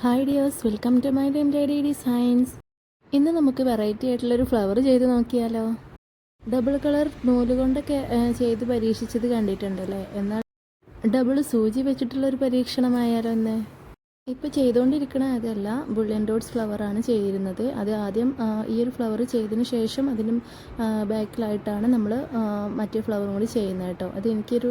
Hi dears, welcome to my daily designs. ഇന്ന് നമുക്ക് variety ആയിട്ടുള്ളൊരു ഫ്ലവർ ചെയ്ത് നോക്കിയാലോ. ഡബിൾ കളർ നൂല് കൊണ്ടൊക്കെ ചെയ്ത് പരീക്ഷിച്ചത് കണ്ടിട്ടുണ്ടല്ലേ, എന്നാൽ ഡബിൾ സൂചി വെച്ചിട്ടുള്ളൊരു പരീക്ഷണമായാലോ എന്ന്. ഇപ്പോൾ ചെയ്തുകൊണ്ടിരിക്കണ അതല്ല, ബുള്ളിയൻ ഡോട്ട്സ് ഫ്ലവറാണ് ചെയ്യുന്നത്. അത് ആദ്യം ഈ ഒരു ഫ്ലവർ ചെയ്തതിന് ശേഷം അതിനും ബാക്കിലായിട്ടാണ് നമ്മൾ മറ്റേ ഫ്ലവറും കൂടി ചെയ്യുന്നത് കേട്ടോ. അത് എനിക്കൊരു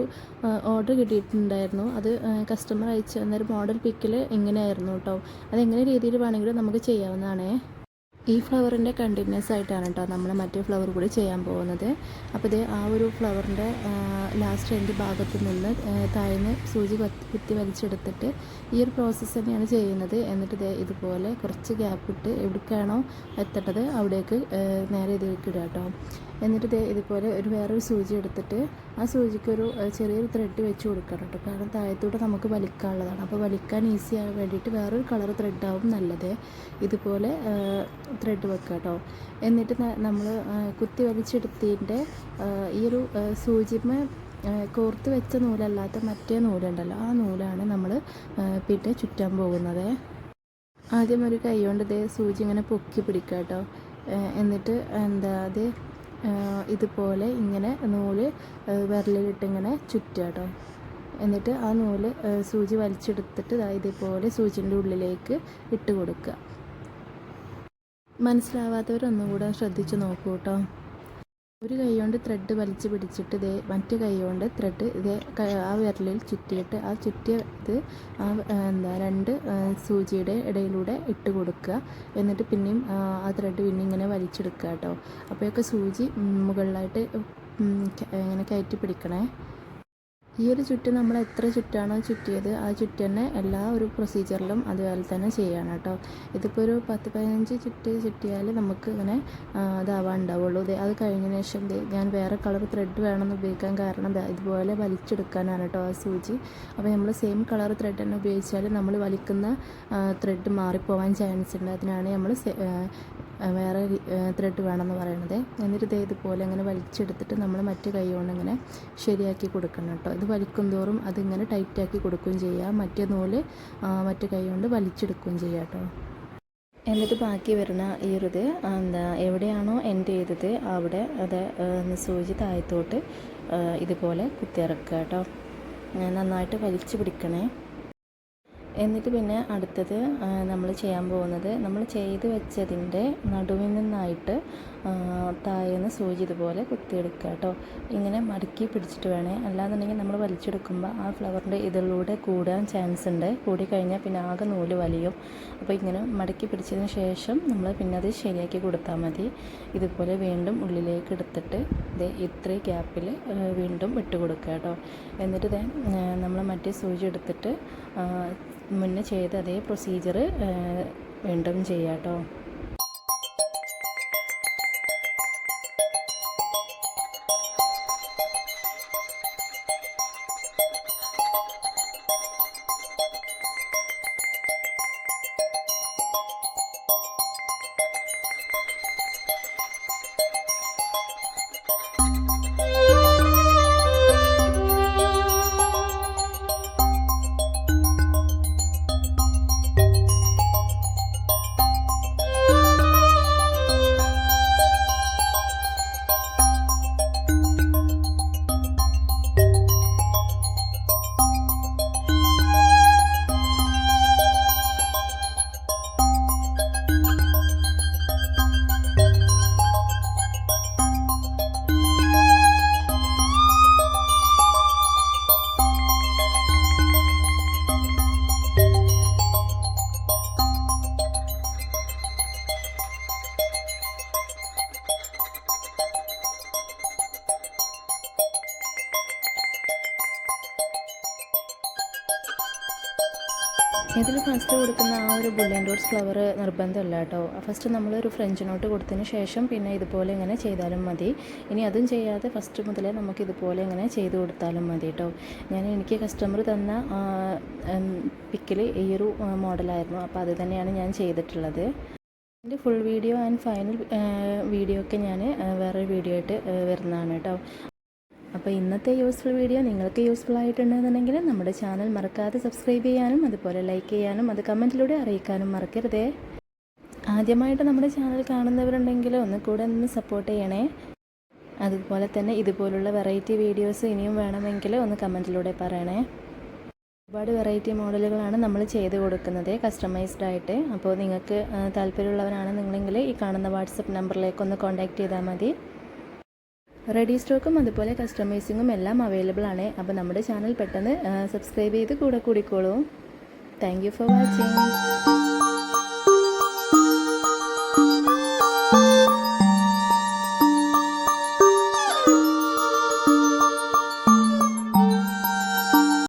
ഓർഡർ കിട്ടിയിട്ടുണ്ടായിരുന്നു. അത് കസ്റ്റമർ അയച്ചു തന്നൊരു മോഡൽ പിക്കിൽ ഇങ്ങനെയായിരുന്നു കേട്ടോ. അതെങ്ങനെ രീതിയിൽ വേണമെങ്കിലും നമുക്ക് ചെയ്യാവുന്നതാണേ. ഈ ഫ്ലവറിൻ്റെ കണ്ടിന്യൂസ് ആയിട്ടാണ് കേട്ടോ നമ്മൾ മറ്റേ ഫ്ലവർ കൂടി ചെയ്യാൻ പോകുന്നത്. അപ്പോൾ ഇത് ആ ഒരു ഫ്ലവറിൻ്റെ ലാസ്റ്റ് എൻ്റെ ഭാഗത്ത് നിന്ന് താഴ്ന്ന് സൂചി കുത്തി വലിച്ചെടുത്തിട്ട് ഈ ഒരു പ്രോസസ്സ് തന്നെയാണ് ചെയ്യുന്നത്. എന്നിട്ട് ഇതുപോലെ കുറച്ച് ഗ്യാപ്പ് ഇട്ട് എവിടേക്കാണോ എത്തേണ്ടത് അവിടേക്ക് നേരെ ഇതിലേക്ക് ഇടുക കേട്ടോ. എന്നിട്ട് ഇതുപോലെ വേറൊരു സൂചി എടുത്തിട്ട് ആ സൂചിക്കൊരു ചെറിയൊരു ത്രെഡ് വെച്ച് കൊടുക്കണം കേട്ടോ. കാരണം താഴത്തോട്ട് നമുക്ക് വലിക്കാനുള്ളതാണ്. അപ്പോൾ വലിക്കാൻ ഈസി ആകാൻ വേണ്ടിയിട്ട് വേറൊരു കളർ ത്രെഡാവും നല്ലത്. ഇതുപോലെ ത്രെഡ് വെക്കുക കേട്ടോ. എന്നിട്ട് നമ്മൾ കുത്തി വലിച്ചെടുത്തതിൻ്റെ ഈ ഒരു സൂചിമ കോർത്ത് വെച്ച നൂലല്ലാത്ത മറ്റേ നൂലുണ്ടല്ലോ, ആ നൂലാണ് നമ്മൾ പിന്നെ ചുറ്റാൻ പോകുന്നത്. ആദ്യം ഒരു കൈ കൊണ്ട് സൂചി ഇങ്ങനെ പൊക്കി പിടിക്കുക കേട്ടോ. എന്നിട്ട് അത് ഇതുപോലെ ഇങ്ങനെ നൂല് വിരലിലിട്ട് ഇങ്ങനെ ചുറ്റുക കേട്ടോ. എന്നിട്ട് ആ നൂല് സൂചി വലിച്ചെടുത്തിട്ട് ഇതുപോലെ സൂചിൻ്റെ ഉള്ളിലേക്ക് ഇട്ട് കൊടുക്കുക. മനസ്സിലാവാത്തവരൊന്നും കൂടെ ശ്രദ്ധിച്ച് നോക്കൂ കേട്ടോ. ഒരു കൈ കൊണ്ട് ത്രെഡ് വലിച്ച് പിടിച്ചിട്ട് മറ്റു കൈ കൊണ്ട് ത്രെഡ് ആ വിരലിൽ ചുറ്റിയിട്ട് ആ ചുറ്റിയത് രണ്ട് സൂചിയുടെ ഇടയിലൂടെ ഇട്ട് കൊടുക്കുക. എന്നിട്ട് പിന്നെയും ആ ത്രെഡ് പിന്നെ ഇങ്ങനെ വലിച്ചെടുക്കുക കേട്ടോ. അപ്പോഴൊക്കെ സൂചി മുകളിലായിട്ട് ഇങ്ങനെ കയറ്റി പിടിക്കണേ. ഈ ഒരു ചുറ്റ് നമ്മൾ എത്ര ചുറ്റാണോ ചുറ്റിയത് ആ ചുറ്റ് തന്നെ എല്ലാ ഒരു പ്രൊസീജിയറിലും അതുപോലെ തന്നെ ചെയ്യണം കേട്ടോ. ഇതിപ്പോൾ ഒരു 10-15 ചുറ്റ് ചുറ്റിയാൽ നമുക്ക് ഇങ്ങനെ ഇതാവാണ്ടാവുള്ളൂ. അത് കഴിഞ്ഞതിന് ശേഷം ഞാൻ വേറെ കളർ ത്രെഡ് വേണമെന്ന് ഉപയോഗിക്കാൻ കാരണം ഇതുപോലെ വലിച്ചെടുക്കാനാണ് കേട്ടോ ആ സൂചി. അപ്പോൾ നമ്മൾ സെയിം കളർ ത്രെഡ് തന്നെ ഉപയോഗിച്ചാൽ നമ്മൾ വലിക്കുന്ന ത്രെഡ് മാറിപ്പോവാൻ ചാൻസ് ഉണ്ട്. അതിനാണ് നമ്മൾ വേറെ ത്രെഡ് വേണമെന്ന് പറയുന്നത്. എന്നിട്ട് ഇതുപോലെ അങ്ങനെ വലിച്ചെടുത്തിട്ട് നമ്മൾ മറ്റു കൈ കൊണ്ട് ഇങ്ങനെ ശരിയാക്കി കൊടുക്കണം കേട്ടോ. ഇത് വലിക്കും തോറും അതിങ്ങനെ ടൈറ്റാക്കി കൊടുക്കുകയും ചെയ്യാം. മറ്റേ നൂല് മറ്റു കൈ കൊണ്ട് വലിച്ചെടുക്കുകയും ചെയ്യാം കേട്ടോ. എന്നിട്ട് ബാക്കി വരുന്ന ഈ ഒരു എവിടെയാണോ എൻഡ് ചെയ്തത് അവിടെ സൂചി താഴത്തോട്ട് ഇതുപോലെ കുത്തിയിറക്കുക കേട്ടോ. നന്നായിട്ട് വലിച്ചു പിടിക്കണേ. എന്നിട്ട് പിന്നെ അടുത്തത് നമ്മൾ ചെയ്യാൻ പോകുന്നത്, നമ്മൾ ചെയ്ത് വെച്ചതിൻ്റെ നടുവിൽ നിന്നായിട്ട് താഴേന്ന് സൂചി ഇതുപോലെ കുത്തിയെടുക്കുക കേട്ടോ. ഇങ്ങനെ മടക്കി പിടിച്ചിട്ട് വേണേ, അല്ലാന്നുണ്ടെങ്കിൽ നമ്മൾ വലിച്ചെടുക്കുമ്പോൾ ആ ഫ്ലവറിൻ്റെ ഇതിലൂടെ കൂടാൻ ചാൻസ് ഉണ്ട്. കൂടിക്കഴിഞ്ഞാൽ പിന്നെ ആകെ നൂല് വലിയും. അപ്പോൾ ഇങ്ങനെ മടക്കി പിടിച്ചതിന് ശേഷം നമ്മൾ പിന്നെ അത് ശരിയാക്കി കൊടുത്താൽ മതി. ഇതുപോലെ വീണ്ടും ഉള്ളിലേക്ക് എടുത്തിട്ട് ഇത്രയും ഗ്യാപ്പിൽ വീണ്ടും ഇട്ട് കൊടുക്കുക കേട്ടോ. എന്നിട്ട് നമ്മൾ മറ്റേ സൂചി എടുത്തിട്ട് മുന്നേ ചെയ്ത അതേ പ്രൊസീജിയർ വീണ്ടും ചെയ്യാം കേട്ടോ. ഇതിൽ ഫസ്റ്റ് കൊടുക്കുന്ന ആ ഒരു ബുള്ളിയൻ ഡോട്ട്സ് ഫ്ലവർ നിർബന്ധമല്ല കേട്ടോ. ഫസ്റ്റ് നമ്മളൊരു ഫ്രഞ്ച് നോട്ട് കൊടുത്തതിന് ശേഷം പിന്നെ ഇതുപോലെ ഇങ്ങനെ ചെയ്താലും മതി. ഇനി അതും ചെയ്യാതെ ഫസ്റ്റ് മുതലേ നമുക്ക് ഇതുപോലെ ഇങ്ങനെ ചെയ്ത് കൊടുത്താലും മതി കേട്ടോ. എനിക്ക് കസ്റ്റമർ തന്ന പിക്കിൽ ഈ ഒരു മോഡലായിരുന്നു. അപ്പോൾ അത് തന്നെയാണ് ഞാൻ ചെയ്തിട്ടുള്ളത്. എൻ്റെ full video and final video ഒക്കെ ഞാൻ വേറൊരു വീഡിയോ ആയിട്ട് വരുന്നതാണ് കേട്ടോ. അപ്പോൾ ഇന്നത്തെ യൂസ്ഫുൾ വീഡിയോ നിങ്ങൾക്ക് യൂസ്ഫുൾ ആയിട്ടുണ്ടെന്നുണ്ടെങ്കിൽ നമ്മുടെ ചാനൽ മറക്കാതെ സബ്സ്ക്രൈബ് ചെയ്യാനും അതുപോലെ ലൈക്ക് ചെയ്യാനും അത് കമൻറ്റിലൂടെ അറിയിക്കാനും മറക്കരുതേ. ആദ്യമായിട്ട് നമ്മുടെ ചാനൽ കാണുന്നവരുണ്ടെങ്കിൽ ഒന്ന് കൂടെ നിന്ന് സപ്പോർട്ട് ചെയ്യണേ. അതുപോലെ തന്നെ ഇതുപോലുള്ള വെറൈറ്റി വീഡിയോസ് ഇനിയും വേണമെങ്കിൽ ഒന്ന് കമൻറ്റിലൂടെ പറയണേ. ഒരുപാട് വെറൈറ്റി മോഡലുകളാണ് നമ്മൾ ചെയ്ത് കൊടുക്കുന്നത് കസ്റ്റമൈസ്ഡ് ആയിട്ട്. അപ്പോൾ നിങ്ങൾക്ക് താല്പര്യമുള്ളവരാണെന്നുണ്ടെങ്കിൽ ഈ കാണുന്ന വാട്സപ്പ് നമ്പറിലേക്കൊന്ന് കോൺടാക്റ്റ് ചെയ്താൽ മതി. റെഡി സ്റ്റോക്കും അതുപോലെ കസ്റ്റമൈസിങ്ങും എല്ലാം അവൈലബിൾ ആണ്. അപ്പോൾ നമ്മുടെ ചാനൽ പെട്ടെന്ന് സബ്സ്ക്രൈബ് ചെയ്ത് കൂടെ കൂടിക്കോളൂ. Thank you for watching.